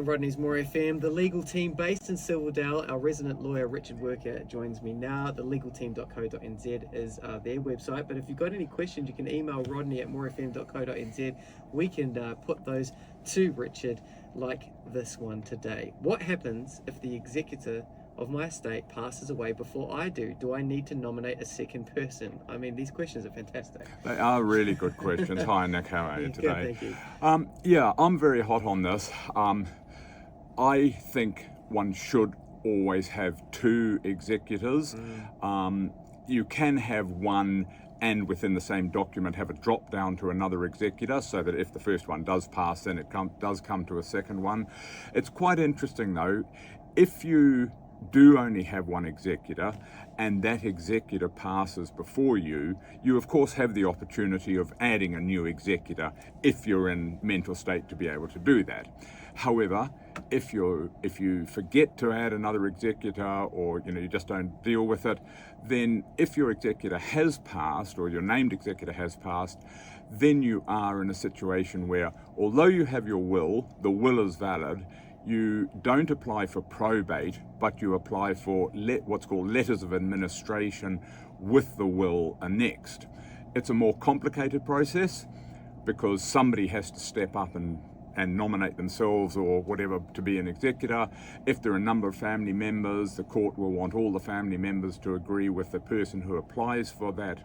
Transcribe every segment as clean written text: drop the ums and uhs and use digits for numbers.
Rodney's More FM, the legal team based in Silverdale. Our resident lawyer Richard Worker joins me now. thelegalteam.co.nz is their website, but if you've got any questions you can email Rodney at morefm.co.nz. We can put those to Richard, like this one today. What happens if the executor of my estate passes away before I do? Do I need to nominate a second person? I mean, these questions are fantastic. They are really good questions. Hi Nick, how are you today? Good, thank you. Yeah, I'm very hot on this. I think one should always have two executors. You can have one and within the same document have it drop down to another executor, so that if the first one does pass, then it does come to a second one. It's quite interesting though, if you do only have one executor and that executor passes before you, you of course have the opportunity of adding a new executor if you're in mental state to be able to do that. However, if you forget to add another executor, or you just don't deal with it, then if your executor has passed or your named executor has passed, then you are in a situation where, although you have your will, the will is valid, you don't apply for probate, but you apply for what's called letters of administration with the will annexed. It's a more complicated process because somebody has to step up and nominate themselves or whatever to be an executor. If there are a number of family members, the court will want all the family members to agree with the person who applies for that.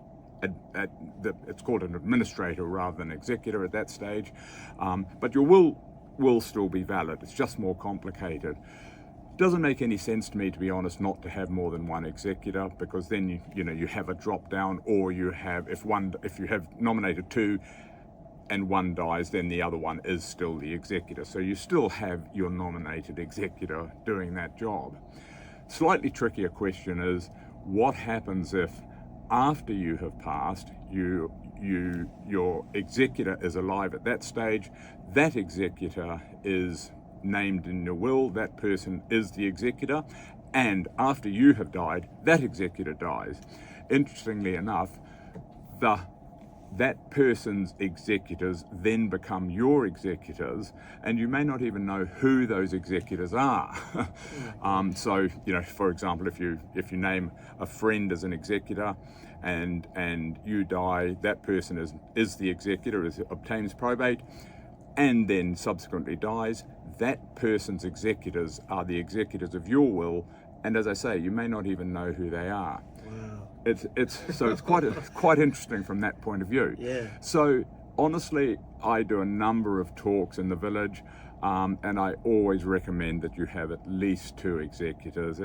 It's called an administrator rather than executor at that stage. But your will still be valid. It's just more complicated. Doesn't make any sense to me, to be honest, not to have more than one executor, because then you have a drop down, or you have if you have nominated two and one dies, then the other one is still the executor. So you still have your nominated executor doing that job. Slightly trickier question is, what happens if after you have passed, your executor is alive at that stage, that executor is named in your will, that person is the executor, and after you have died, that executor dies. Interestingly enough, that person's executors then become your executors, and you may not even know who those executors are. So, for example, if you name a friend as an executor and you die, that person is the executor, obtains probate, and then subsequently dies, that person's executors are the executors of your will, and as I say, you may not even know who they are. Wow. It's quite interesting from that point of view. Yeah. So honestly, I do a number of talks in the village, and I always recommend that you have at least two executors.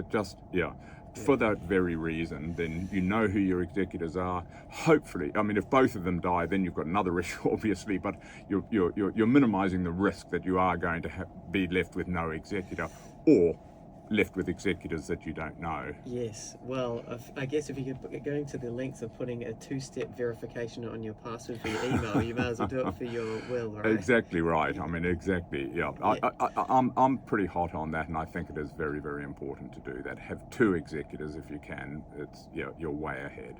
For that very reason, then you know who your executors are. Hopefully, I mean, if both of them die, then you've got another issue, obviously. But you're minimising the risk that you are going to be left with no executor, or left with executors that you don't know. Yes, well, I guess if you could going to the lengths of putting a two-step verification on your password for your email, you may as well do it for your will, right? Exactly right. I mean, exactly. Yeah. I'm pretty hot on that, and I think it is very, very important to do that. Have two executors if you can. You're way ahead.